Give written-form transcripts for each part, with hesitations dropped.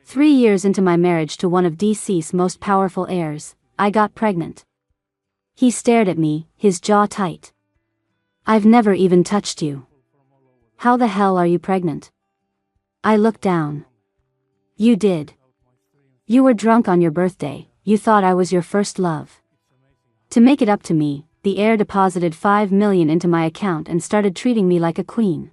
3 years into my marriage to one of DC's most powerful heirs, I got pregnant. He stared at me, his jaw tight. I've never even touched you. How the hell are you pregnant? I looked down. You did. You were drunk on your birthday, you thought I was your first love. To make it up to me, the heir deposited $5 million into my account and started treating me like a queen.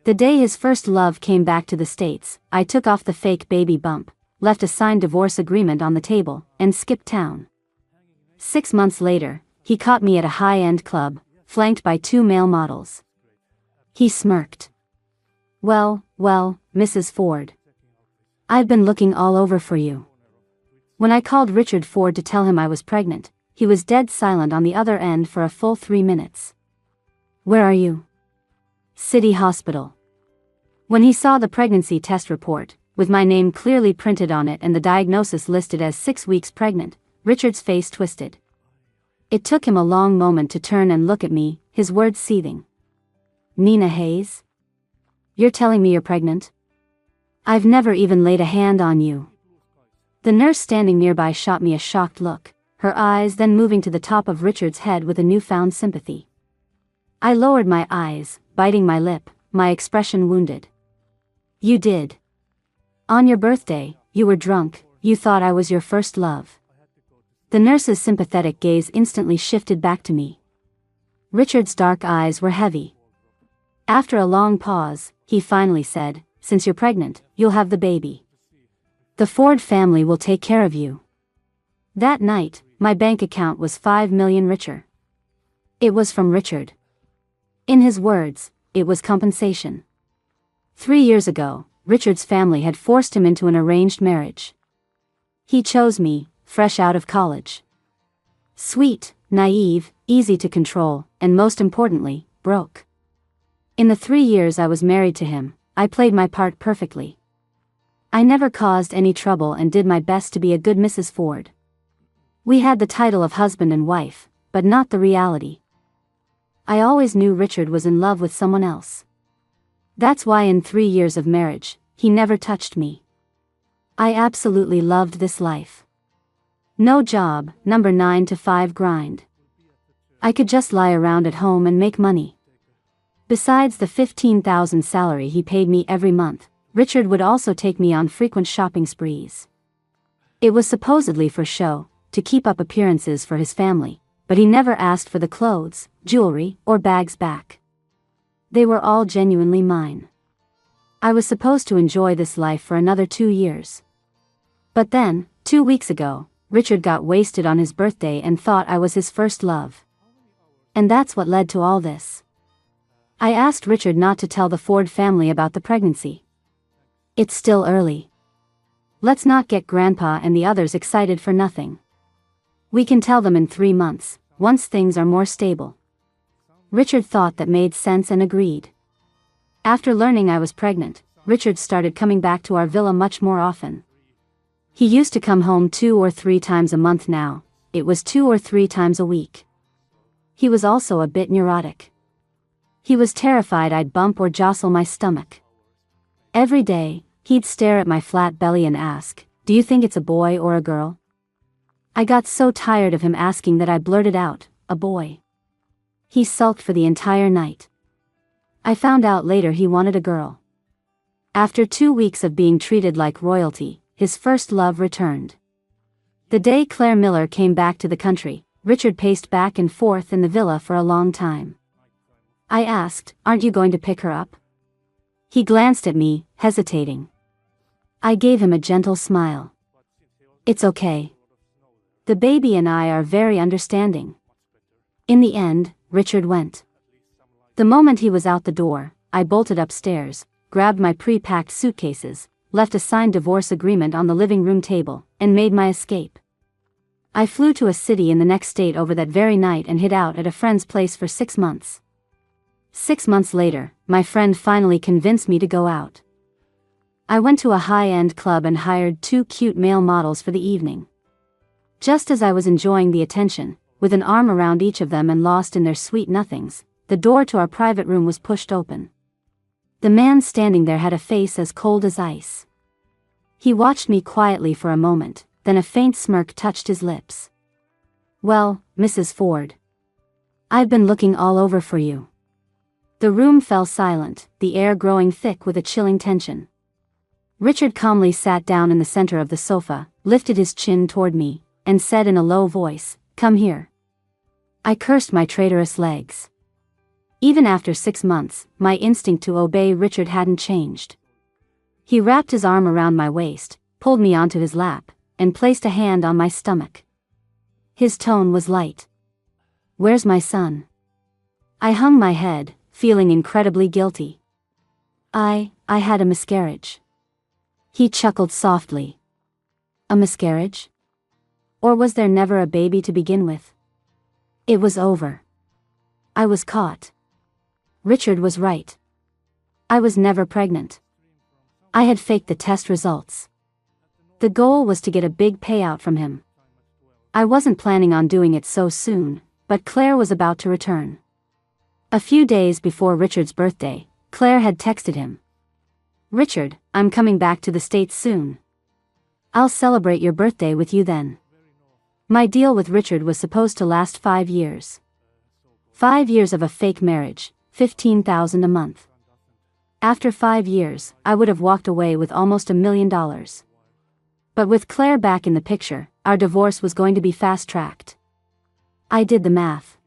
The day his first love came back to the States, I took off the fake baby bump, left a signed divorce agreement on the table, and skipped town. 6 months later, he caught me at a high-end club, flanked by 2 male models. He smirked. Well, Mrs. Ford. I've been looking all over for you. When I called Richard Ford to tell him I was pregnant, he was dead silent on the other end for a full 3 minutes. Where are you? City Hospital. When he saw the pregnancy test report, with my name clearly printed on it and the diagnosis listed as 6 weeks pregnant, Richard's face twisted. It took him a long moment to turn and look at me, his words seething. Nina Hayes? You're telling me you're pregnant? I've never even laid a hand on you. The nurse standing nearby shot me a shocked look, her eyes then moving to the top of Richard's head with a newfound sympathy. I lowered my eyes, biting my lip, my expression wounded. You did. On your birthday, you were drunk, you thought I was your first love. The nurse's sympathetic gaze instantly shifted back to me. Richard's dark eyes were heavy. After a long pause, he finally said, since you're pregnant, you'll have the baby. The Ford family will take care of you. That night, my bank account was $5 million richer. It was from Richard. In his words, it was compensation. 3 years ago, Richard's family had forced him into an arranged marriage. He chose me, fresh out of college. Sweet, naive, easy to control, and most importantly, broke. In the 3 years I was married to him, I played my part perfectly. I never caused any trouble and did my best to be a good Mrs. Ford. We had the title of husband and wife, but not the reality. I always knew Richard was in love with someone else. That's why in 3 years of marriage, he never touched me. I absolutely loved this life. No job, 9 to 5 grind. I could just lie around at home and make money. Besides the $15,000 salary he paid me every month, Richard would also take me on frequent shopping sprees. It was supposedly for show, to keep up appearances for his family, but he never asked for the clothes, jewelry, or bags back. They were all genuinely mine. I was supposed to enjoy this life for another 2 years. But then, 2 weeks ago, Richard got wasted on his birthday and thought I was his first love. And that's what led to all this. I asked Richard not to tell the Ford family about the pregnancy. It's still early. Let's not get Grandpa and the others excited for nothing. We can tell them in 3 months, once things are more stable. Richard thought that made sense and agreed. After learning I was pregnant, Richard started coming back to our villa much more often. He used to come home 2 or 3 times a month now, it was 2 or 3 times a week. He was also a bit neurotic. He was terrified I'd bump or jostle my stomach. Every day, he'd stare at my flat belly and ask, "Do you think it's a boy or a girl?" I got so tired of him asking that I blurted out, "A boy." He sulked for the entire night. I found out later he wanted a girl. After 2 weeks of being treated like royalty, his first love returned. The day Claire Miller came back to the country, Richard paced back and forth in the villa for a long time. I asked, "Aren't you going to pick her up?" He glanced at me, hesitating. I gave him a gentle smile. "It's okay. The baby and I are very understanding." In the end, Richard went. The moment he was out the door, I bolted upstairs, grabbed my pre-packed suitcases, left a signed divorce agreement on the living room table, and made my escape. I flew to a city in the next state over that very night and hid out at a friend's place for 6 months. 6 months later, my friend finally convinced me to go out. I went to a high-end club and hired 2 cute male models for the evening. Just as I was enjoying the attention, with an arm around each of them and lost in their sweet nothings, the door to our private room was pushed open. The man standing there had a face as cold as ice. He watched me quietly for a moment, then a faint smirk touched his lips. "Well, Mrs. Ford. I've been looking all over for you." The room fell silent, the air growing thick with a chilling tension. Richard calmly sat down in the center of the sofa, lifted his chin toward me, and said in a low voice, "Come here." I cursed my traitorous legs. Even after 6 months, my instinct to obey Richard hadn't changed. He wrapped his arm around my waist, pulled me onto his lap, and placed a hand on my stomach. His tone was light. "Where's my son?" I hung my head, feeling incredibly guilty. I had a miscarriage." He chuckled softly. "A miscarriage? Or was there never a baby to begin with?" It was over. I was caught. Richard was right. I was never pregnant. I had faked the test results. The goal was to get a big payout from him. I wasn't planning on doing it so soon, but Claire was about to return. A few days before Richard's birthday, Claire had texted him. "Richard, I'm coming back to the States soon. I'll celebrate your birthday with you then." My deal with Richard was supposed to last 5 years. 5 years of a fake marriage, $15,000 a month. After 5 years, I would have walked away with almost $1 million. But with Claire back in the picture, our divorce was going to be fast-tracked. I did the math.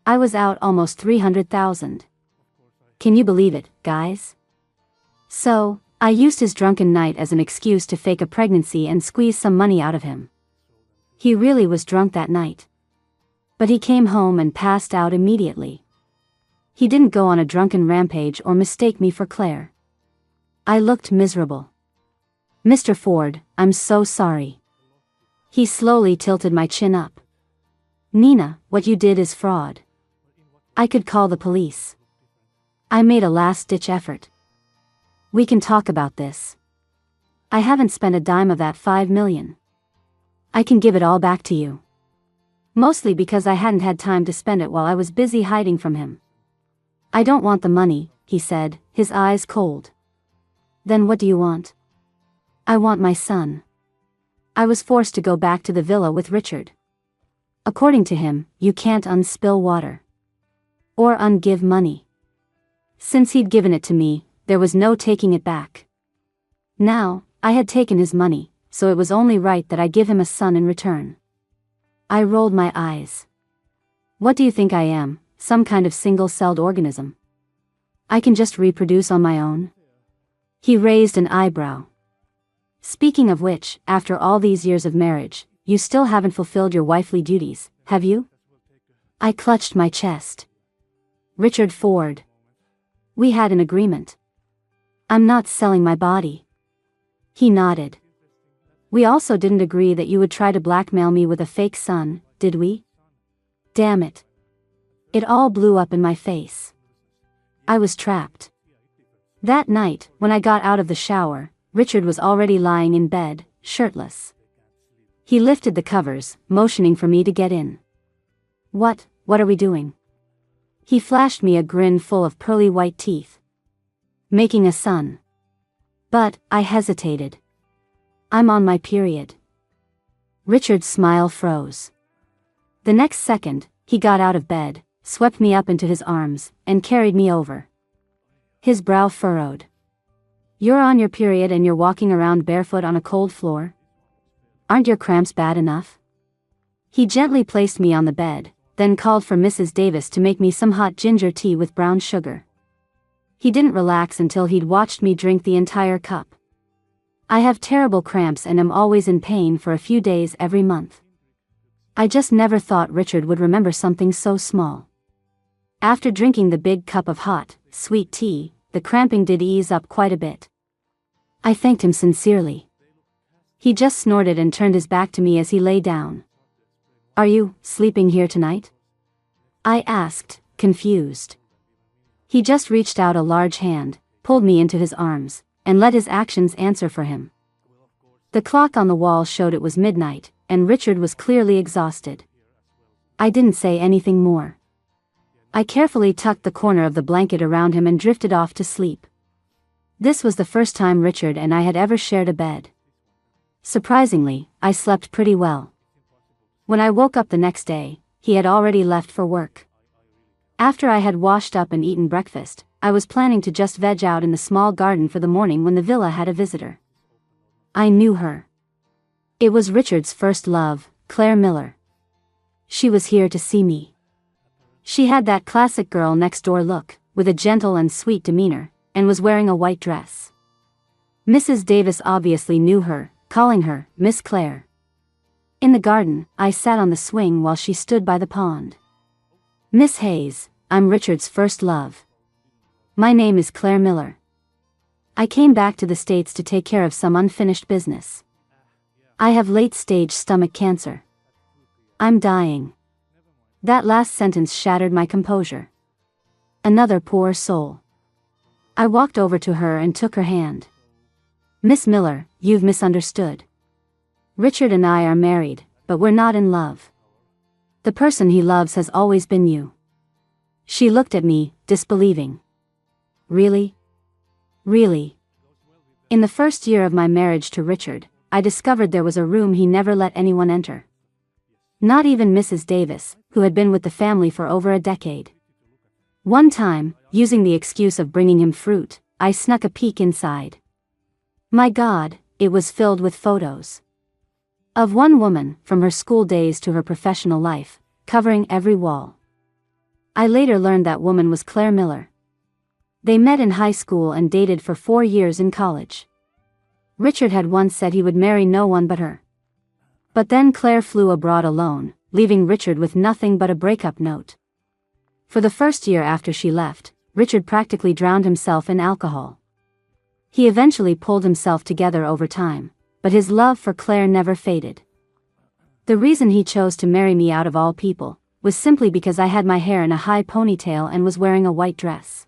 I was out almost $300,000. Can you believe it, guys? So, I used his drunken night as an excuse to fake a pregnancy and squeeze some money out of him. He really was drunk that night. But he came home and passed out immediately. He didn't go on a drunken rampage or mistake me for Claire. I looked miserable. "Mr. Ford, I'm so sorry." He slowly tilted my chin up. "Nina, what you did is fraud. I could call the police." I made a last-ditch effort. "We can talk about this. I haven't spent a dime of that $5 million. I can give it all back to you." Mostly because I hadn't had time to spend it while I was busy hiding from him. "I don't want the money," he said, his eyes cold. "Then what do you want?" "I want my son." I was forced to go back to the villa with Richard. According to him, you can't unspill water. Or ungive money. Since he'd given it to me, there was no taking it back. Now, I had taken his money, so it was only right that I give him a son in return. I rolled my eyes. "What do you think I am, some kind of single-celled organism? I can just reproduce on my own?" He raised an eyebrow. "Speaking of which, after all these years of marriage, you still haven't fulfilled your wifely duties, have you?" I clutched my chest. "Richard Ford. We had an agreement. I'm not selling my body." He nodded. "We also didn't agree that you would try to blackmail me with a fake son, did we?" Damn it. It all blew up in my face. I was trapped. That night, when I got out of the shower, Richard was already lying in bed, shirtless. He lifted the covers, motioning for me to get in. What are we doing?" He flashed me a grin full of pearly white teeth. "Making a son." But, I hesitated. "I'm on my period." Richard's smile froze. The next second, he got out of bed, swept me up into his arms, and carried me over. His brow furrowed. "You're on your period and you're walking around barefoot on a cold floor? Aren't your cramps bad enough?" He gently placed me on the bed, then called for Mrs. Davis to make me some hot ginger tea with brown sugar. He didn't relax until he'd watched me drink the entire cup. I have terrible cramps and am always in pain for a few days every month. I just never thought Richard would remember something so small. After drinking the big cup of hot, sweet tea, the cramping did ease up quite a bit. I thanked him sincerely. He just snorted and turned his back to me as he lay down. "Are you sleeping here tonight?" I asked, confused. He just reached out a large hand, pulled me into his arms, and let his actions answer for him. The clock on the wall showed it was midnight, and Richard was clearly exhausted. I didn't say anything more. I carefully tucked the corner of the blanket around him and drifted off to sleep. This was the first time Richard and I had ever shared a bed. Surprisingly, I slept pretty well. When I woke up the next day, he had already left for work. After I had washed up and eaten breakfast, I was planning to just veg out in the small garden for the morning when the villa had a visitor. I knew her. It was Richard's first love, Claire Miller. She was here to see me. She had that classic girl next door look, with a gentle and sweet demeanor, and was wearing a white dress. Mrs. Davis obviously knew her, calling her Miss Claire. In the garden, I sat on the swing while she stood by the pond. Miss Hayes, I'm Richard's first love. My name is Claire Miller. I came back to the States to take care of some unfinished business. I have late-stage stomach cancer. I'm dying. That last sentence shattered my composure. Another poor soul. I walked over to her and took her hand. Miss Miller, you've misunderstood. Richard and I are married, but we're not in love. The person he loves has always been you. She looked at me, disbelieving. Really? Really? In the first year of my marriage to Richard, I discovered there was a room he never let anyone enter. Not even Mrs. Davis, who had been with the family for over a decade. One time, using the excuse of bringing him fruit, I snuck a peek inside. My God, it was filled with photos. Of one woman, from her school days to her professional life, covering every wall. I later learned that woman was Claire Miller. They met in high school and dated for 4 years in college. Richard had once said he would marry no one but her. But then Claire flew abroad alone, leaving Richard with nothing but a breakup note. For the first year after she left, Richard practically drowned himself in alcohol. He eventually pulled himself together over time, but his love for Claire never faded. The reason he chose to marry me out of all people, was simply because I had my hair in a high ponytail and was wearing a white dress.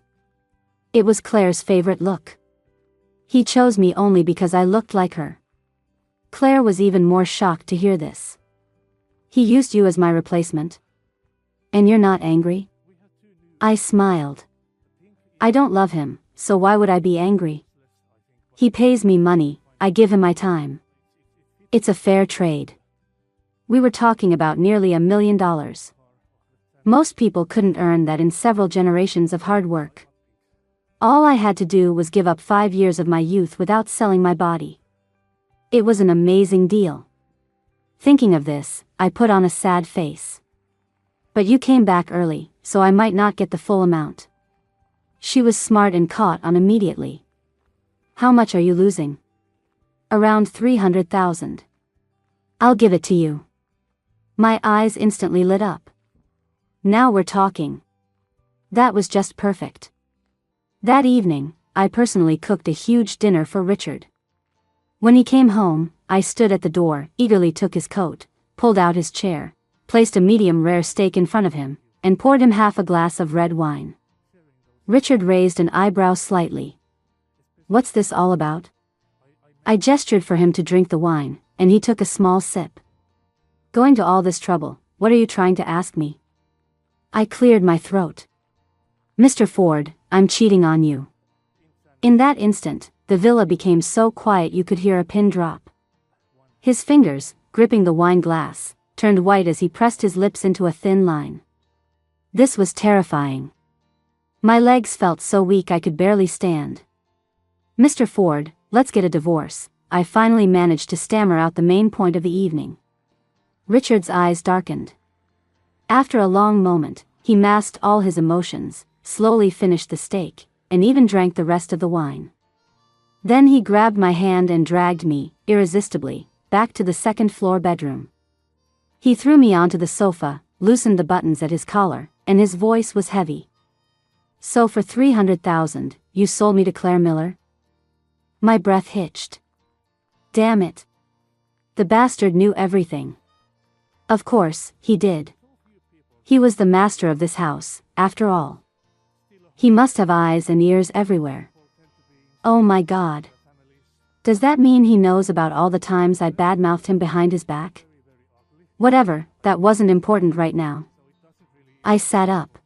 It was Claire's favorite look. He chose me only because I looked like her. Claire was even more shocked to hear this. He used you as my replacement? And you're not angry? I smiled. I don't love him, so why would I be angry? He pays me money, I give him my time. It's a fair trade. We were talking about nearly $1 million. Most people couldn't earn that in several generations of hard work. All I had to do was give up 5 years of my youth without selling my body. It was an amazing deal. Thinking of this, I put on a sad face. But you came back early, so I might not get the full amount. She was smart and caught on immediately. How much are you losing? Around 300,000. I'll give it to you. My eyes instantly lit up. Now we're talking. That was just perfect. That evening, I personally cooked a huge dinner for Richard. When he came home, I stood at the door, eagerly took his coat, pulled out his chair, placed a medium-rare steak in front of him, and poured him half a glass of red wine. Richard raised an eyebrow slightly. What's this all about? I gestured for him to drink the wine, and he took a small sip. Going to all this trouble, what are you trying to ask me? I cleared my throat. Mr. Ford, I'm cheating on you. In that instant, the villa became so quiet you could hear a pin drop. His fingers, gripping the wine glass, turned white as he pressed his lips into a thin line. This was terrifying. My legs felt so weak I could barely stand. Mr. Ford, let's get a divorce, I finally managed to stammer out the main point of the evening. Richard's eyes darkened. After a long moment, he masked all his emotions, slowly finished the steak, and even drank the rest of the wine. Then he grabbed my hand and dragged me, irresistibly, back to the second-floor bedroom. He threw me onto the sofa, loosened the buttons at his collar, and his voice was heavy. So for 300,000, you sold me to Claire Miller? My breath hitched. Damn it. The bastard knew everything. Of course, he did. He was the master of this house, after all. He must have eyes and ears everywhere. Oh my God. Does that mean he knows about all the times I badmouthed him behind his back? Whatever, that wasn't important right now. I sat up.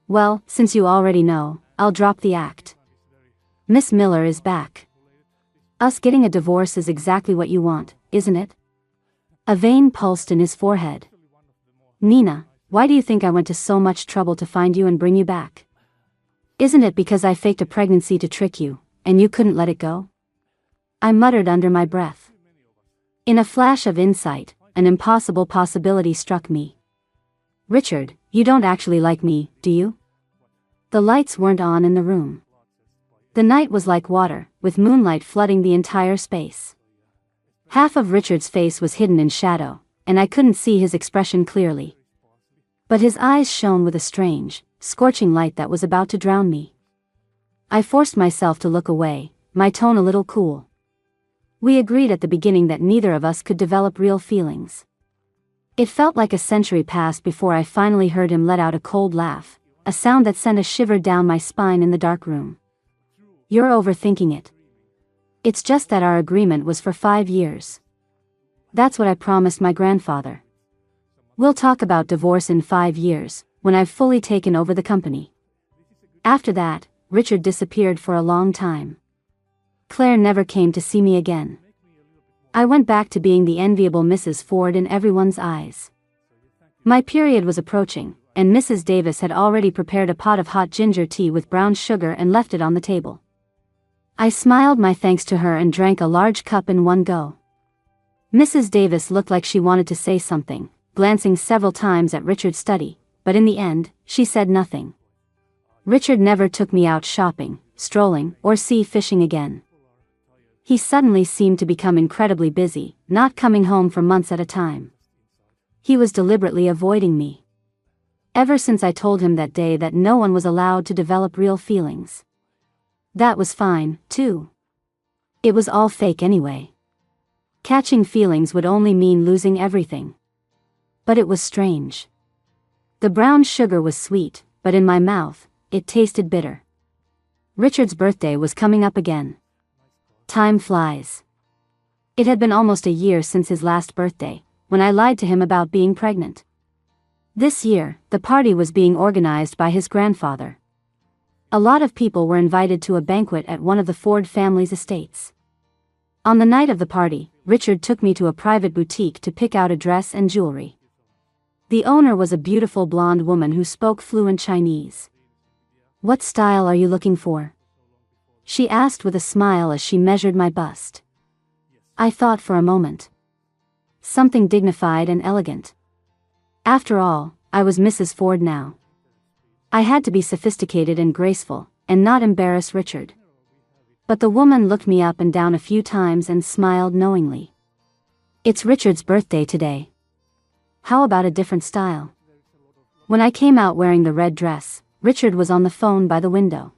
Well, since you already know, I'll drop the act. Miss Miller is back. Us getting a divorce is exactly what you want, isn't it? A vein pulsed in his forehead. Nina, why do you think I went to so much trouble to find you and bring you back? Isn't it because I faked a pregnancy to trick you, and you couldn't let it go? I muttered under my breath. In a flash of insight, an impossible possibility struck me. Richard, you don't actually like me, do you? The lights weren't on in the room. The night was like water, with moonlight flooding the entire space. Half of Richard's face was hidden in shadow, and I couldn't see his expression clearly. But his eyes shone with a strange, scorching light that was about to drown me. I forced myself to look away, my tone a little cool. We agreed at the beginning that neither of us could develop real feelings. It felt like a century passed before I finally heard him let out a cold laugh, a sound that sent a shiver down my spine in the dark room. You're overthinking it. It's just that our agreement was for 5 years. That's what I promised my grandfather. We'll talk about divorce in 5 years, when I've fully taken over the company. After that, Richard disappeared for a long time. Claire never came to see me again. I went back to being the enviable Mrs. Ford in everyone's eyes. My period was approaching, and Mrs. Davis had already prepared a pot of hot ginger tea with brown sugar and left it on the table. I smiled my thanks to her and drank a large cup in one go. Mrs. Davis looked like she wanted to say something, glancing several times at Richard's study, but in the end, she said nothing. Richard never took me out shopping, strolling, or sea fishing again. He suddenly seemed to become incredibly busy, not coming home for months at a time. He was deliberately avoiding me. Ever since I told him that day that no one was allowed to develop real feelings. That was fine, too. It was all fake anyway. Catching feelings would only mean losing everything. But it was strange. The brown sugar was sweet, but in my mouth, it tasted bitter. Richard's birthday was coming up again. Time flies. It had been almost a year since his last birthday, when I lied to him about being pregnant. This year, the party was being organized by his grandfather. A lot of people were invited to a banquet at one of the Ford family's estates. On the night of the party, Richard took me to a private boutique to pick out a dress and jewelry. The owner was a beautiful blonde woman who spoke fluent Chinese. "What style are you looking for?" she asked with a smile as she measured my bust. I thought for a moment. Something dignified and elegant. After all, I was Mrs. Ford now. I had to be sophisticated and graceful, and not embarrass Richard. But the woman looked me up and down a few times and smiled knowingly. "It's Richard's birthday today. How about a different style?" When I came out wearing the red dress, Richard was on the phone by the window.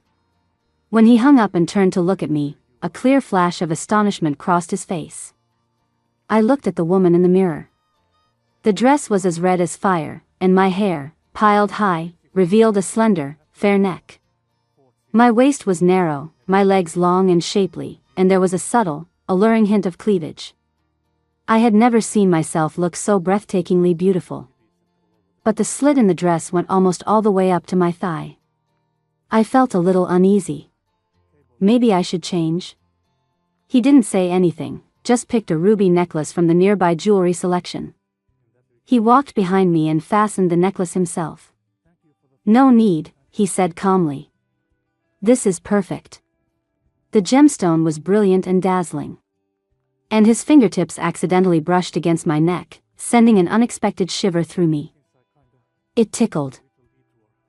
When he hung up and turned to look at me, a clear flash of astonishment crossed his face. I looked at the woman in the mirror. The dress was as red as fire, and my hair, piled high, revealed a slender, fair neck. My waist was narrow, my legs long and shapely, and there was a subtle, alluring hint of cleavage. I had never seen myself look so breathtakingly beautiful. But the slit in the dress went almost all the way up to my thigh. I felt a little uneasy. Maybe I should change? He didn't say anything, just picked a ruby necklace from the nearby jewelry selection. He walked behind me and fastened the necklace himself. "No need," he said calmly. "This is perfect." The gemstone was brilliant and dazzling. And his fingertips accidentally brushed against my neck, sending an unexpected shiver through me. It tickled.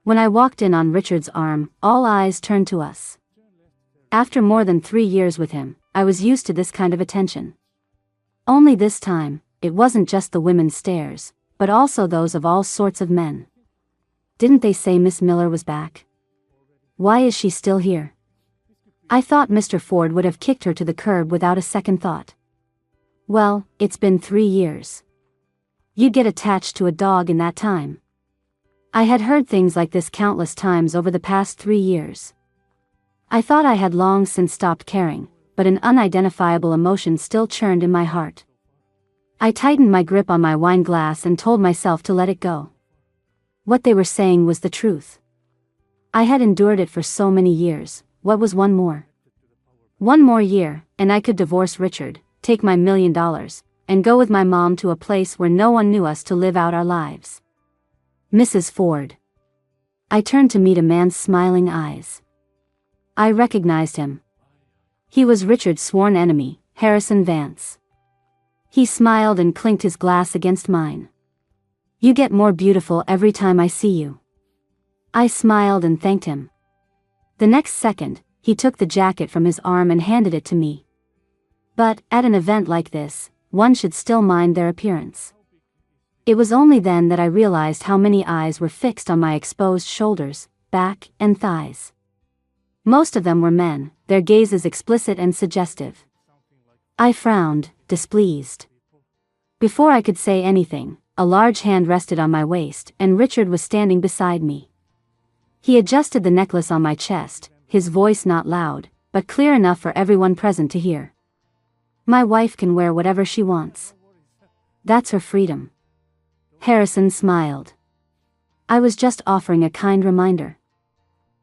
When I walked in on Richard's arm, all eyes turned to us. After more than 3 years with him, I was used to this kind of attention. Only this time, it wasn't just the women's stares, but also those of all sorts of men. Didn't they say Miss Miller was back? Why is she still here? I thought Mr. Ford would have kicked her to the curb without a second thought. Well, it's been 3 years. You'd get attached to a dog in that time. I had heard things like this countless times over the past 3 years. I thought I had long since stopped caring, but an unidentifiable emotion still churned in my heart. I tightened my grip on my wine glass and told myself to let it go. What they were saying was the truth. I had endured it for so many years, what was one more? One more year, and I could divorce Richard, take my $1 million, and go with my mom to a place where no one knew us to live out our lives. Mrs. Ford. I turned to meet a man's smiling eyes. I recognized him. He was Richard's sworn enemy, Harrison Vance. He smiled and clinked his glass against mine. You get more beautiful every time I see you. I smiled and thanked him. The next second, he took the jacket from his arm and handed it to me. But, at an event like this, one should still mind their appearance. It was only then that I realized how many eyes were fixed on my exposed shoulders, back, and thighs. Most of them were men, their gazes explicit and suggestive. I frowned, displeased. Before I could say anything, a large hand rested on my waist and Richard was standing beside me. He adjusted the necklace on my chest, his voice not loud, but clear enough for everyone present to hear. My wife can wear whatever she wants. That's her freedom. Harrison smiled. I was just offering a kind reminder.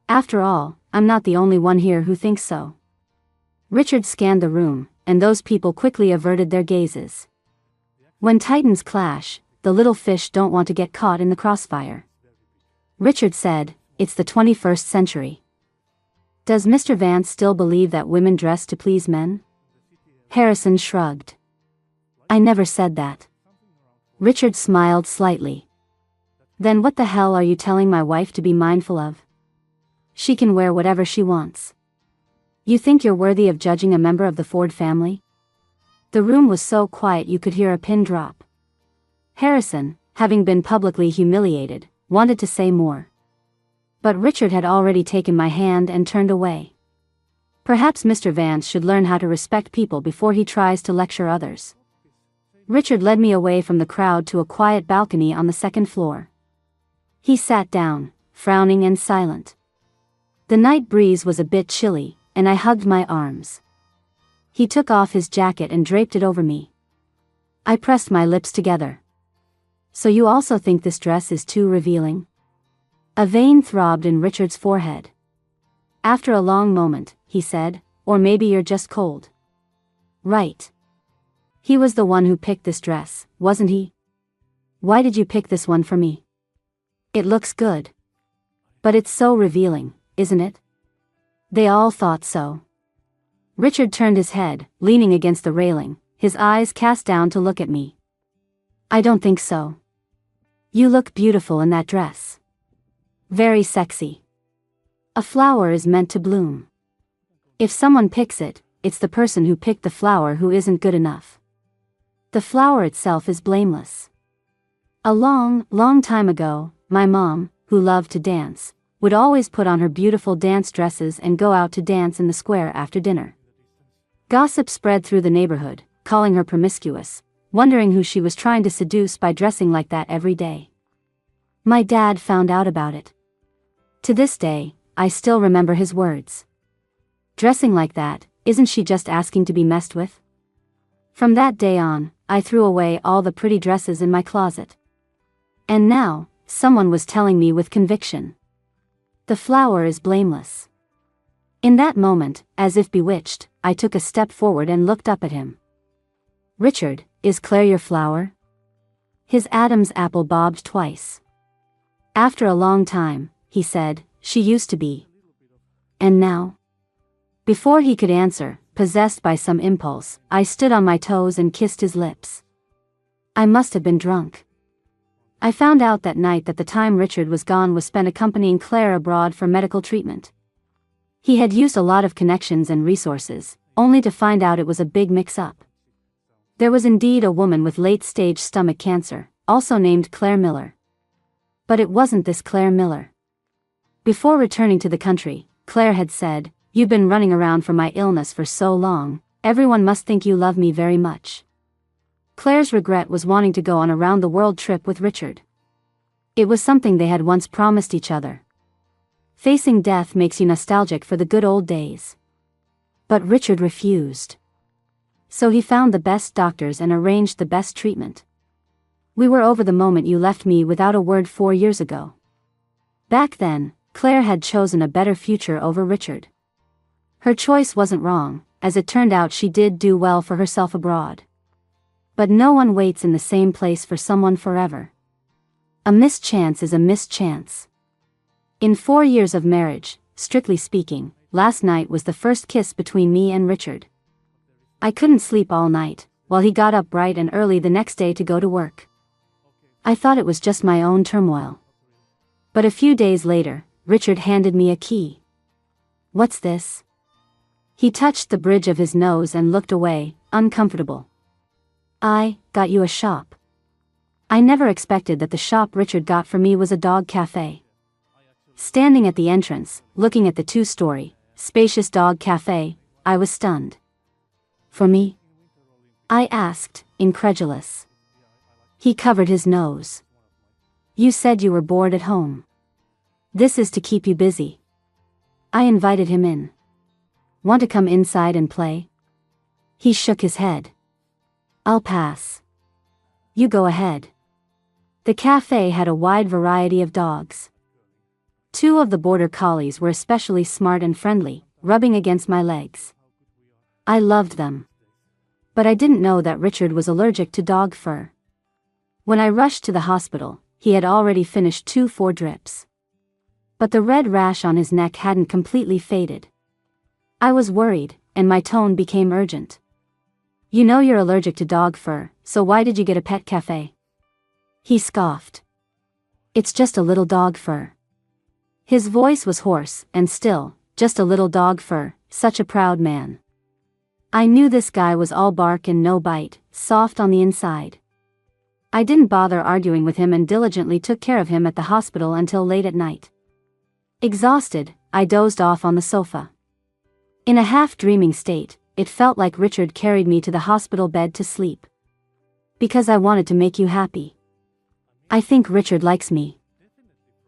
After all, I'm not the only one here who thinks so. Richard scanned the room, and those people quickly averted their gazes. When titans clash, the little fish don't want to get caught in the crossfire. Richard said, "It's the 21st century. Does Mr. Vance still believe that women dress to please men?" Harrison shrugged. I never said that. Richard smiled slightly. Then what the hell are you telling my wife to be mindful of? She can wear whatever she wants. You think you're worthy of judging a member of the Ford family? The room was so quiet you could hear a pin drop. Harrison, having been publicly humiliated, wanted to say more. But Richard had already taken my hand and turned away. Perhaps Mr. Vance should learn how to respect people before he tries to lecture others. Richard led me away from the crowd to a quiet balcony on the second floor. He sat down, frowning and silent. The night breeze was a bit chilly, and I hugged my arms. He took off his jacket and draped it over me. I pressed my lips together. So you also think this dress is too revealing? A vein throbbed in Richard's forehead. After a long moment, he said, or maybe you're just cold. Right. He was the one who picked this dress, wasn't he? Why did you pick this one for me? It looks good. But it's so revealing, isn't it? They all thought so. Richard turned his head, leaning against the railing, his eyes cast down to look at me. I don't think so. You look beautiful in that dress. Very sexy. A flower is meant to bloom. If someone picks it, it's the person who picked the flower who isn't good enough. The flower itself is blameless. A long, long time ago, my mom, who loved to dance, would always put on her beautiful dance dresses and go out to dance in the square after dinner. Gossip spread through the neighborhood, calling her promiscuous, wondering who she was trying to seduce by dressing like that every day. My dad found out about it. To this day, I still remember his words. Dressing like that, isn't she just asking to be messed with? From that day on, I threw away all the pretty dresses in my closet. And now, someone was telling me with conviction. The flower is blameless. In that moment, as if bewitched, I took a step forward and looked up at him. Richard, is Claire your flower? His Adam's apple bobbed twice. After a long time, he said, she used to be. And now? Before he could answer, possessed by some impulse, I stood on my toes and kissed his lips. I must have been drunk. I found out that night that the time Richard was gone was spent accompanying Claire abroad for medical treatment. He had used a lot of connections and resources, only to find out it was a big mix-up. There was indeed a woman with late-stage stomach cancer, also named Claire Miller. But it wasn't this Claire Miller. Before returning to the country, Claire had said, "You've been running around for my illness for so long, everyone must think you love me very much." Claire's regret was wanting to go on a round-the-world trip with Richard. It was something they had once promised each other. Facing death makes you nostalgic for the good old days. But Richard refused. So he found the best doctors and arranged the best treatment. We were over the moment you left me without a word 4 years ago. Back then, Claire had chosen a better future over Richard. Her choice wasn't wrong, as it turned out she did do well for herself abroad. But no one waits in the same place for someone forever. A missed chance is a missed chance. In 4 years of marriage, strictly speaking, last night was the first kiss between me and Richard. I couldn't sleep all night, while he got up bright and early the next day to go to work. I thought it was just my own turmoil. But a few days later, Richard handed me a key. "What's this?" He touched the bridge of his nose and looked away, uncomfortable. "I got you a shop." I never expected that the shop Richard got for me was a dog cafe. Standing at the entrance, looking at the 2-story, spacious dog cafe, I was stunned. "For me?" I asked, incredulous. He covered his nose. "You said you were bored at home. This is to keep you busy." I invited him in. "Want to come inside and play?" He shook his head. "I'll pass." "You go ahead." The cafe had a wide variety of dogs. 2 of the border collies were especially smart and friendly, rubbing against my legs. I loved them. But I didn't know that Richard was allergic to dog fur. When I rushed to the hospital, he had already finished 2 4 drips. But the red rash on his neck hadn't completely faded. I was worried, and my tone became urgent. "You know you're allergic to dog fur, so why did you get a pet cafe?" He scoffed. "It's just a little dog fur." His voice was hoarse and still, just a little dog fur, such a proud man. I knew this guy was all bark and no bite, soft on the inside. I didn't bother arguing with him and diligently took care of him at the hospital until late at night. Exhausted, I dozed off on the sofa. In a half-dreaming state, it felt like Richard carried me to the hospital bed to sleep. "Because I wanted to make you happy." I think Richard likes me.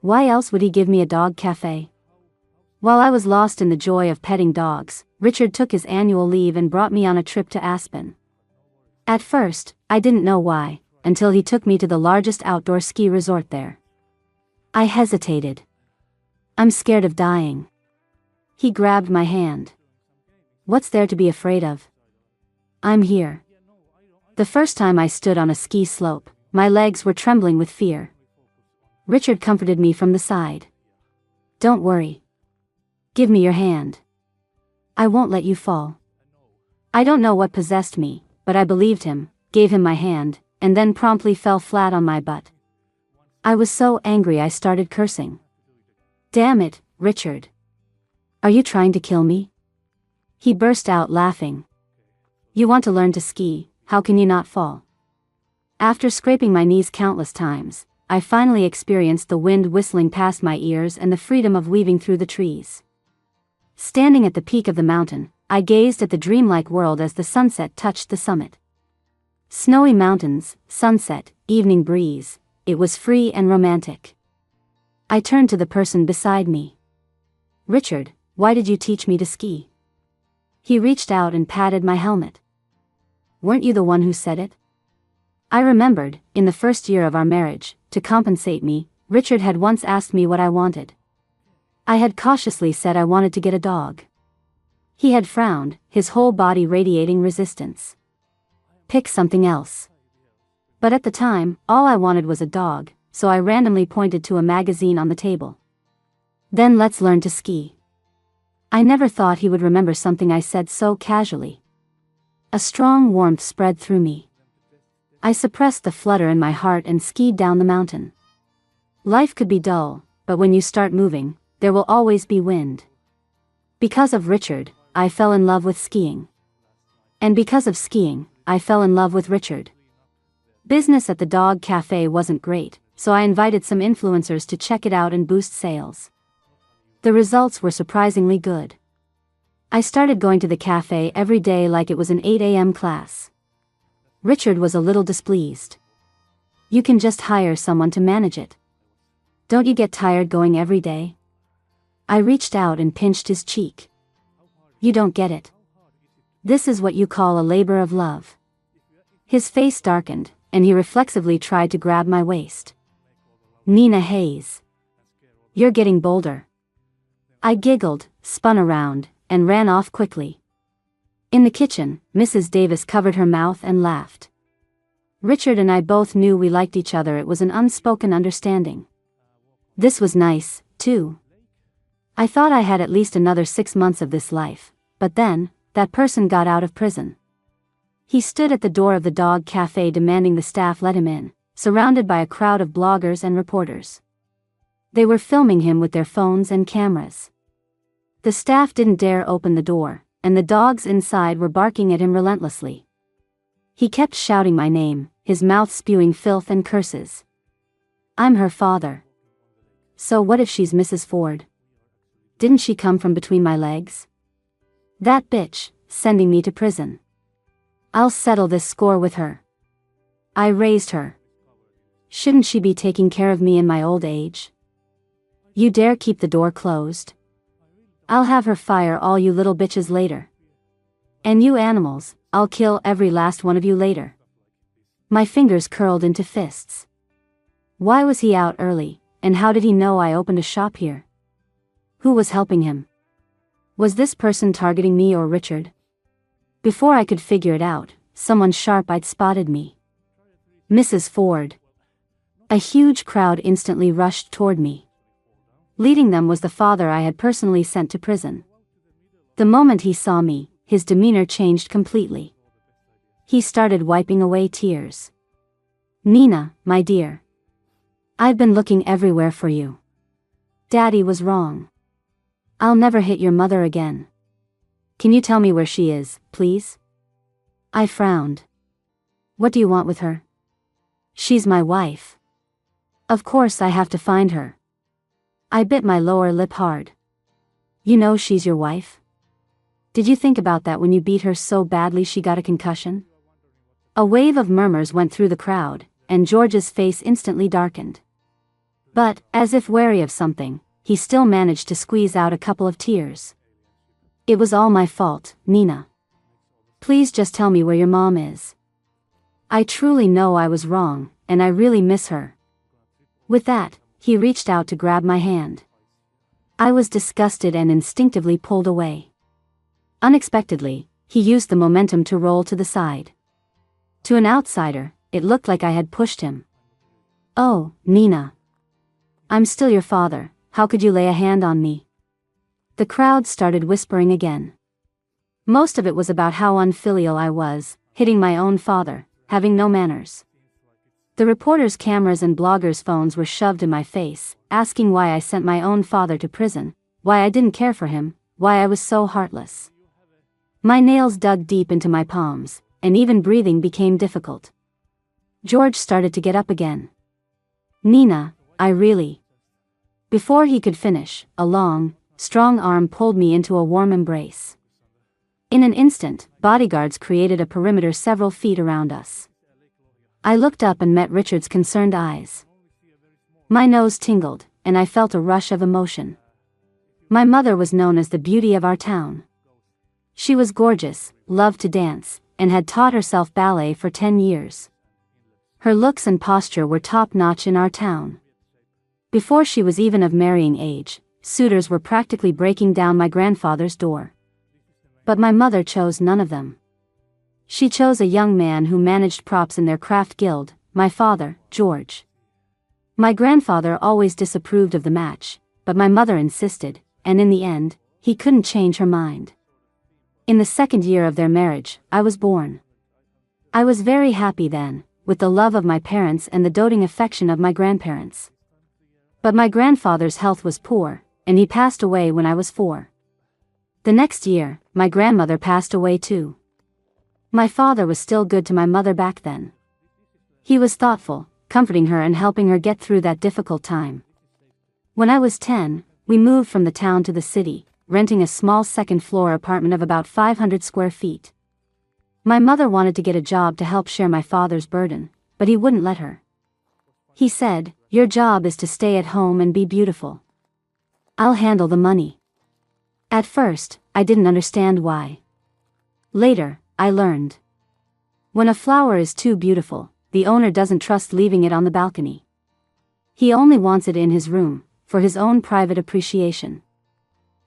Why else would he give me a dog cafe? While I was lost in the joy of petting dogs, Richard took his annual leave and brought me on a trip to Aspen. At first, I didn't know why, until he took me to the largest outdoor ski resort there. I hesitated. "I'm scared of dying." He grabbed my hand. "What's there to be afraid of? I'm here." The first time I stood on a ski slope, my legs were trembling with fear. Richard comforted me from the side. "Don't worry. Give me your hand. I won't let you fall." I don't know what possessed me, but I believed him, gave him my hand, and then promptly fell flat on my butt. I was so angry I started cursing. "Damn it, Richard. Are you trying to kill me?" He burst out laughing. "You want to learn to ski, how can you not fall?" After scraping my knees countless times, I finally experienced the wind whistling past my ears and the freedom of weaving through the trees. Standing at the peak of the mountain, I gazed at the dreamlike world as the sunset touched the summit. Snowy mountains, sunset, evening breeze, it was free and romantic. I turned to the person beside me. "Richard, why did you teach me to ski?" He reached out and patted my helmet. "Weren't you the one who said it?" I remembered, in the first year of our marriage, to compensate me, Richard had once asked me what I wanted. I had cautiously said I wanted to get a dog. He had frowned, his whole body radiating resistance. "Pick something else." But at the time, all I wanted was a dog, so I randomly pointed to a magazine on the table. "Then let's learn to ski." I never thought he would remember something I said so casually. A strong warmth spread through me. I suppressed the flutter in my heart and skied down the mountain. Life could be dull, but when you start moving, there will always be wind. Because of Richard, I fell in love with skiing. And because of skiing, I fell in love with Richard. Business at the dog cafe wasn't great, so I invited some influencers to check it out and boost sales. The results were surprisingly good. I started going to the cafe every day like it was an 8 a.m. class. Richard was a little displeased. "You can just hire someone to manage it. Don't you get tired going every day?" I reached out and pinched his cheek. "You don't get it. This is what you call a labor of love." His face darkened, and he reflexively tried to grab my waist. "Nina Hayes. You're getting bolder." I giggled, spun around, and ran off quickly. In the kitchen, Mrs. Davis covered her mouth and laughed. Richard and I both knew we liked each other. It was an unspoken understanding. This was nice, too. I thought I had at least another 6 months of this life, but then, that person got out of prison. He stood at the door of the dog cafe demanding the staff let him in, surrounded by a crowd of bloggers and reporters. They were filming him with their phones and cameras. The staff didn't dare open the door, and the dogs inside were barking at him relentlessly. He kept shouting my name, his mouth spewing filth and curses. I'm her father. So what if she's Mrs. Ford? Didn't she come from between my legs? That bitch, sending me to prison. I'll settle this score with her. I raised her. Shouldn't she be taking care of me in my old age? You dare keep the door closed? I'll have her fire all you little bitches later. And you animals, I'll kill every last one of you later. My fingers curled into fists. Why was he out early, and how did he know I opened a shop here? Who was helping him? Was this person targeting me or Richard? Before I could figure it out, someone sharp-eyed spotted me. Mrs. Ford. A huge crowd instantly rushed toward me. Leading them was the father I had personally sent to prison. The moment he saw me, his demeanor changed completely. He started wiping away tears. Nina, my dear. I've been looking everywhere for you. Daddy was wrong. I'll never hit your mother again. Can you tell me where she is, please? I frowned. What do you want with her? She's my wife. Of course I have to find her. I bit my lower lip hard. You know she's your wife? Did you think about that when you beat her so badly she got a concussion? A wave of murmurs went through the crowd, and George's face instantly darkened. But, as if wary of something, he still managed to squeeze out a couple of tears. It was all my fault, Nina. Please just tell me where your mom is. I truly know I was wrong, and I really miss her. With that, he reached out to grab my hand. I was disgusted and instinctively pulled away. Unexpectedly, he used the momentum to roll to the side. To an outsider, it looked like I had pushed him. Oh, Nina. I'm still your father, how could you lay a hand on me? The crowd started whispering again. Most of it was about how unfilial I was, hitting my own father, having no manners. The reporters' cameras and bloggers' phones were shoved in my face, asking why I sent my own father to prison, why I didn't care for him, why I was so heartless. My nails dug deep into my palms, and even breathing became difficult. George started to get up again. Nina, I really... Before he could finish, a long, strong arm pulled me into a warm embrace. In an instant, bodyguards created a perimeter several feet around us. I looked up and met Richard's concerned eyes. My nose tingled, and I felt a rush of emotion. My mother was known as the beauty of our town. She was gorgeous, loved to dance, and had taught herself ballet for 10 years. Her looks and posture were top-notch in our town. Before she was even of marrying age, suitors were practically breaking down my grandfather's door. But my mother chose none of them. She chose a young man who managed props in their craft guild, my father, George. My grandfather always disapproved of the match, but my mother insisted, and in the end, he couldn't change her mind. In the second year of their marriage, I was born. I was very happy then, with the love of my parents and the doting affection of my grandparents. But my grandfather's health was poor, and he passed away when I was 4. The next year, my grandmother passed away too. My father was still good to my mother back then. He was thoughtful, comforting her and helping her get through that difficult time. When I was 10, we moved from the town to the city, renting a small second-floor apartment of about 500 square feet. My mother wanted to get a job to help share my father's burden, but he wouldn't let her. He said, "Your job is to stay at home and be beautiful. I'll handle the money." At first, I didn't understand why. Later, I learned. When a flower is too beautiful, the owner doesn't trust leaving it on the balcony. He only wants it in his room, for his own private appreciation.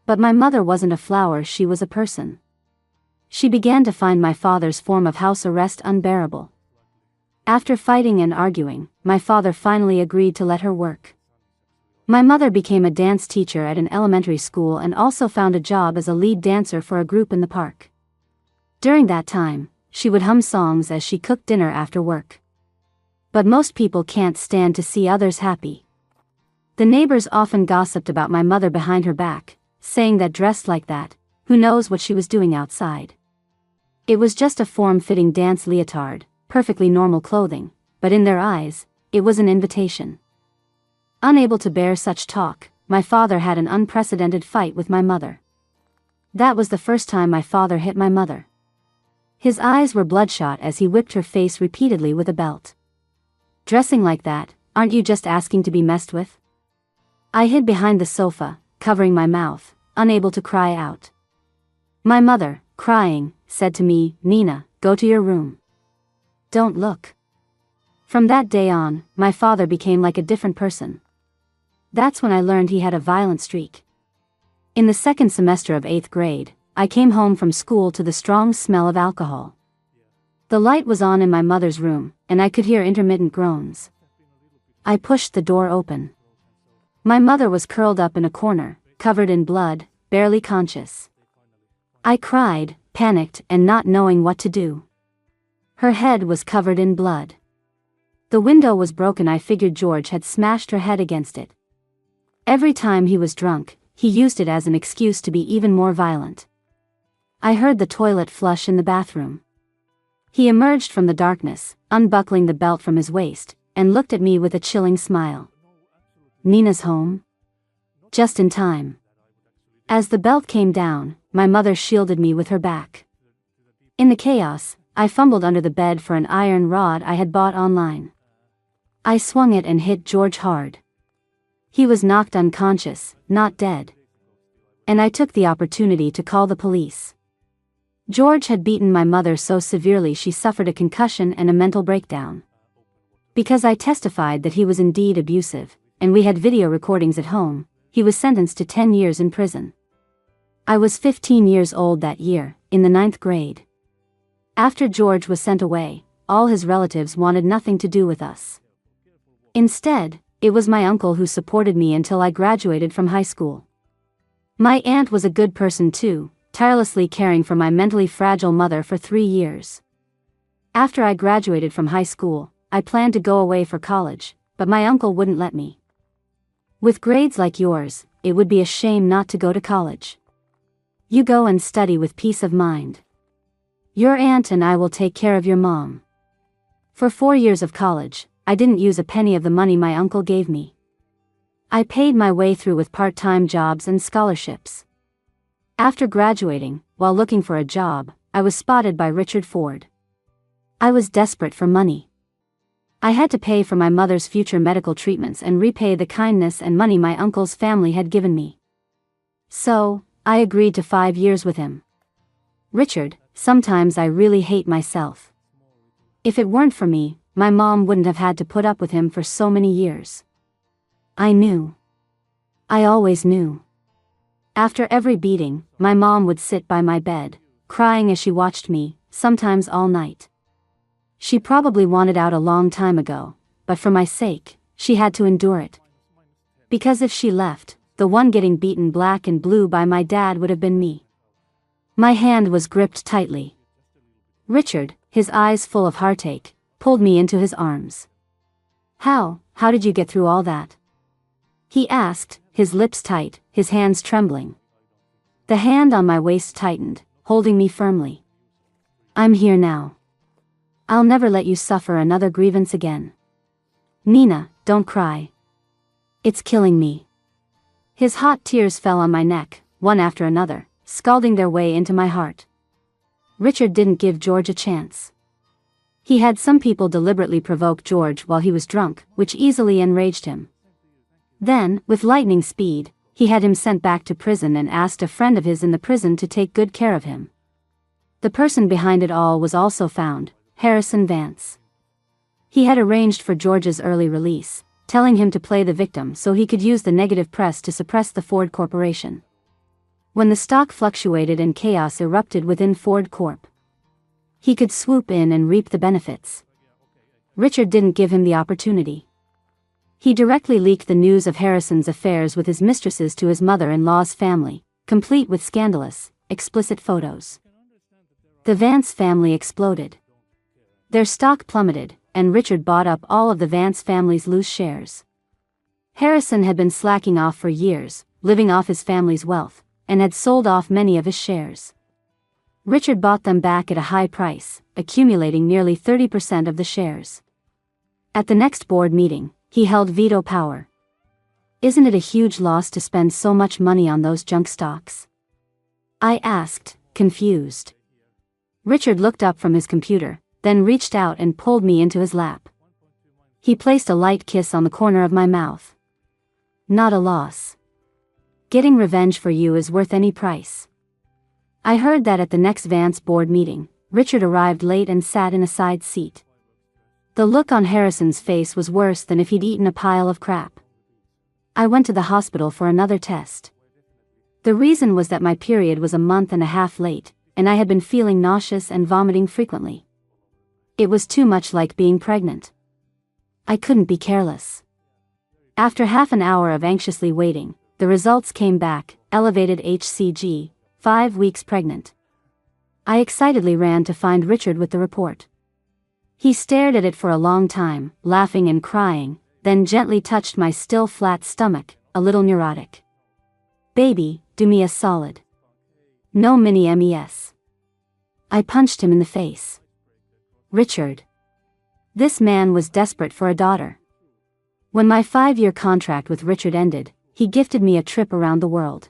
But my mother wasn't a flower, she was a person. She began to find my father's form of house arrest unbearable. After fighting and arguing, my father finally agreed to let her work. My mother became a dance teacher at an elementary school and also found a job as a lead dancer for a group in the park. During that time, she would hum songs as she cooked dinner after work. But most people can't stand to see others happy. The neighbors often gossiped about my mother behind her back, saying that dressed like that, who knows what she was doing outside. It was just a form-fitting dance leotard, perfectly normal clothing, but in their eyes, it was an invitation. Unable to bear such talk, my father had an unprecedented fight with my mother. That was the first time my father hit my mother. His eyes were bloodshot as he whipped her face repeatedly with a belt. "Dressing like that, aren't you just asking to be messed with?" I hid behind the sofa, covering my mouth, unable to cry out. My mother, crying, said to me, "Nina, go to your room. Don't look." From that day on, my father became like a different person. That's when I learned he had a violent streak. In the second semester of 8th grade, I came home from school to the strong smell of alcohol. The light was on in my mother's room, and I could hear intermittent groans. I pushed the door open. My mother was curled up in a corner, covered in blood, barely conscious. I cried, panicked, and not knowing what to do. Her head was covered in blood. The window was broken. I figured George had smashed her head against it. Every time he was drunk, he used it as an excuse to be even more violent. I heard the toilet flush in the bathroom. He emerged from the darkness, unbuckling the belt from his waist, and looked at me with a chilling smile. "Nina's home?" Just in time. As the belt came down, my mother shielded me with her back. In the chaos, I fumbled under the bed for an iron rod I had bought online. I swung it and hit George hard. He was knocked unconscious, not dead. And I took the opportunity to call the police. George had beaten my mother so severely she suffered a concussion and a mental breakdown. Because I testified that he was indeed abusive, and we had video recordings at home, he was sentenced to 10 years in prison. I was 15 years old that year, in the 9th grade. After George was sent away, all his relatives wanted nothing to do with us. Instead, it was my uncle who supported me until I graduated from high school. My aunt was a good person too, tirelessly caring for my mentally fragile mother for 3 years. After I graduated from high school, I planned to go away for college, but my uncle wouldn't let me. "With grades like yours, it would be a shame not to go to college. You go and study with peace of mind. Your aunt and I will take care of your mom." For 4 years of college, I didn't use a penny of the money my uncle gave me. I paid my way through with part-time jobs and scholarships. After graduating, while looking for a job, I was spotted by Richard Ford. I was desperate for money. I had to pay for my mother's future medical treatments and repay the kindness and money my uncle's family had given me. So, I agreed to 5 years with him. Richard, sometimes I really hate myself. If it weren't for me, my mom wouldn't have had to put up with him for so many years. I knew. I always knew. After every beating, my mom would sit by my bed, crying as she watched me, sometimes all night. She probably wanted out a long time ago, but for my sake, she had to endure it. Because if she left, the one getting beaten black and blue by my dad would have been me. My hand was gripped tightly. Richard, his eyes full of heartache, pulled me into his arms. How did you get through all that?" he asked, his lips tight, his hands trembling. The hand on my waist tightened, holding me firmly. "I'm here now. I'll never let you suffer another grievance again. Nina, don't cry. It's killing me." His hot tears fell on my neck, one after another, scalding their way into my heart. Richard didn't give George a chance. He had some people deliberately provoke George while he was drunk, which easily enraged him. Then, with lightning speed, he had him sent back to prison and asked a friend of his in the prison to take good care of him. The person behind it all was also found, Harrison Vance. He had arranged for George's early release, telling him to play the victim so he could use the negative press to suppress the Ford Corporation. When the stock fluctuated and chaos erupted within Ford Corp, he could swoop in and reap the benefits. Richard didn't give him the opportunity. He directly leaked the news of Harrison's affairs with his mistresses to his mother-in-law's family, complete with scandalous, explicit photos. The Vance family exploded. Their stock plummeted, and Richard bought up all of the Vance family's loose shares. Harrison had been slacking off for years, living off his family's wealth, and had sold off many of his shares. Richard bought them back at a high price, accumulating nearly 30% of the shares. At the next board meeting, he held veto power. Isn't it a huge loss to spend so much money on those junk stocks? I asked, confused. Richard looked up from his computer, then reached out and pulled me into his lap. He placed a light kiss on the corner of my mouth. Not a loss. Getting revenge for you is worth any price. I heard that at the next Vance board meeting, Richard arrived late and sat in a side seat. The look on Harrison's face was worse than if he'd eaten a pile of crap. I went to the hospital for another test. The reason was that my period was a month and a half late, and I had been feeling nauseous and vomiting frequently. It was too much like being pregnant. I couldn't be careless. After half an hour of anxiously waiting, the results came back: elevated HCG, 5 weeks pregnant. I excitedly ran to find Richard with the report. He stared at it for a long time, laughing and crying, then gently touched my still flat stomach, a little neurotic. Baby, do me a solid. No mini MES. I punched him in the face. Richard. This man was desperate for a daughter. When my 5-year contract with Richard ended, he gifted me a trip around the world.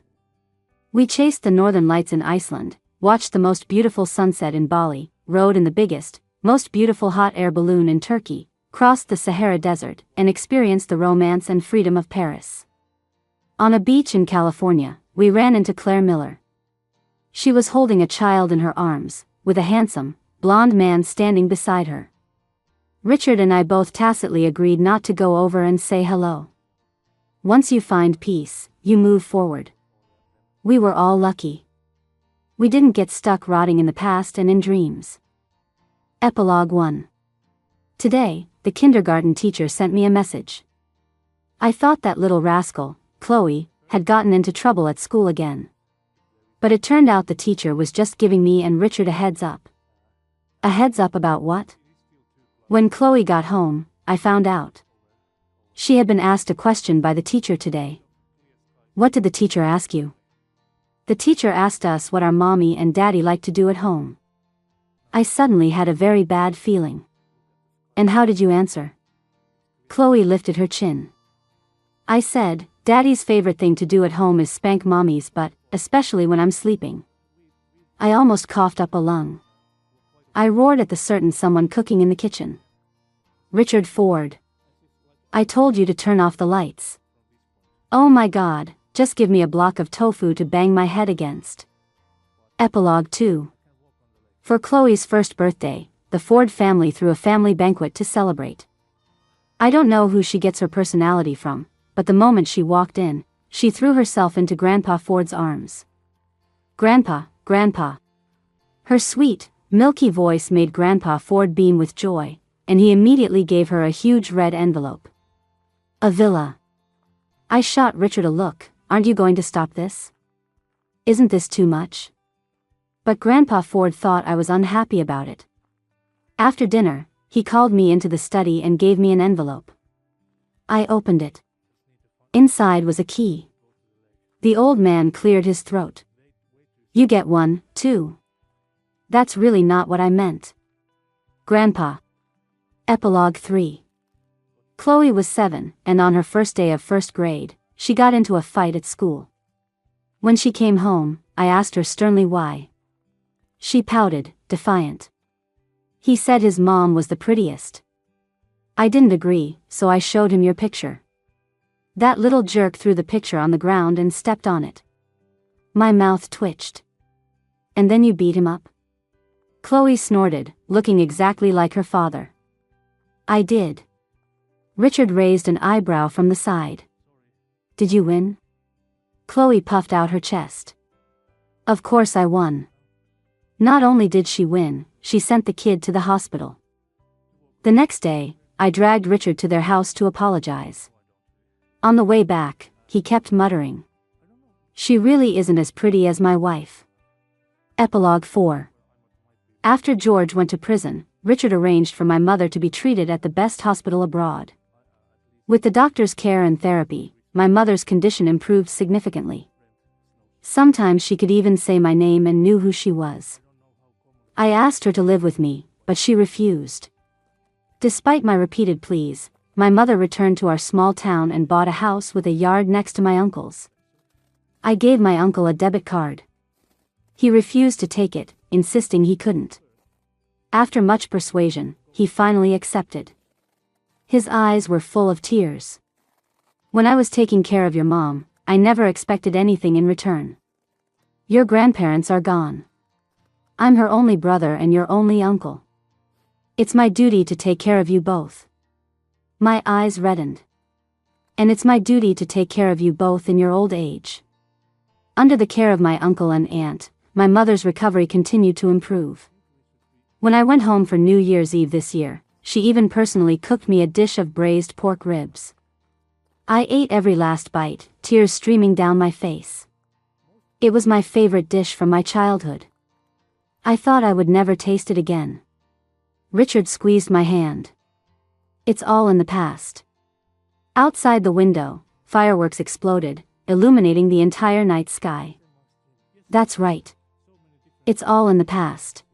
We chased the northern lights in Iceland, watched the most beautiful sunset in Bali, rode in the biggest, most beautiful hot air balloon in Turkey, crossed the Sahara Desert, and experienced the romance and freedom of Paris. On a beach in California, we ran into Claire Miller. She was holding a child in her arms, with a handsome, blonde man standing beside her. Richard and I both tacitly agreed not to go over and say hello. Once you find peace, you move forward. We were all lucky. We didn't get stuck rotting in the past and in dreams. Epilogue 1. Today, the kindergarten teacher sent me a message. I thought that little rascal, Chloe, had gotten into trouble at school again. But it turned out the teacher was just giving me and Richard a heads up. A heads up about what? When Chloe got home, I found out. She had been asked a question by the teacher today. What did the teacher ask you? The teacher asked us what our mommy and daddy liked to do at home. I suddenly had a very bad feeling. And how did you answer? Chloe lifted her chin. I said, Daddy's favorite thing to do at home is spank mommy's butt, especially when I'm sleeping. I almost coughed up a lung. I roared at the certain someone cooking in the kitchen. Richard Ford. I told you to turn off the lights. Oh my God, just give me a block of tofu to bang my head against. Epilogue 2. For Chloe's first birthday, the Ford family threw a family banquet to celebrate. I don't know who she gets her personality from, but the moment she walked in, she threw herself into Grandpa Ford's arms. Grandpa, Grandpa. Her sweet, milky voice made Grandpa Ford beam with joy, and he immediately gave her a huge red envelope. A villa. I shot Richard a look. Aren't you going to stop this? Isn't this too much? But Grandpa Ford thought I was unhappy about it. After dinner, he called me into the study and gave me an envelope. I opened it. Inside was a key. The old man cleared his throat. You get one, too. That's really not what I meant. Grandpa. Epilogue 3. Chloe was 7, and on her first day of first grade, she got into a fight at school. When she came home, I asked her sternly why. She pouted, defiant. He said his mom was the prettiest. I didn't agree, so I showed him your picture. That little jerk threw the picture on the ground and stepped on it. My mouth twitched. And then you beat him up? Chloe snorted, looking exactly like her father. I did. Richard raised an eyebrow from the side. Did you win? Chloe puffed out her chest. Of course I won. Not only did she win, she sent the kid to the hospital. The next day, I dragged Richard to their house to apologize. On the way back, he kept muttering, "She really isn't as pretty as my wife." Epilogue 4. After George went to prison, Richard arranged for my mother to be treated at the best hospital abroad. With the doctor's care and therapy, my mother's condition improved significantly. Sometimes she could even say my name and knew who she was. I asked her to live with me, but she refused. Despite my repeated pleas, my mother returned to our small town and bought a house with a yard next to my uncle's. I gave my uncle a debit card. He refused to take it, insisting he couldn't. After much persuasion, he finally accepted. His eyes were full of tears. "When I was taking care of your mom, I never expected anything in return. Your grandparents are gone. I'm her only brother and your only uncle. It's my duty to take care of you both." My eyes reddened. "And it's my duty to take care of you both in your old age." Under the care of my uncle and aunt, my mother's recovery continued to improve. When I went home for New Year's Eve this year, she even personally cooked me a dish of braised pork ribs. I ate every last bite, tears streaming down my face. It was my favorite dish from my childhood. I thought I would never taste it again. Richard squeezed my hand. "It's all in the past." Outside the window, fireworks exploded, illuminating the entire night sky. That's right. It's all in the past.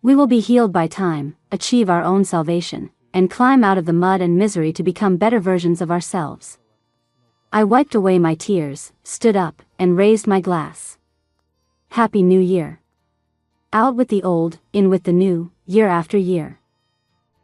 We will be healed by time, achieve our own salvation, and climb out of the mud and misery to become better versions of ourselves. I wiped away my tears, stood up, and raised my glass. Happy New Year. Out with the old, in with the new, year after year.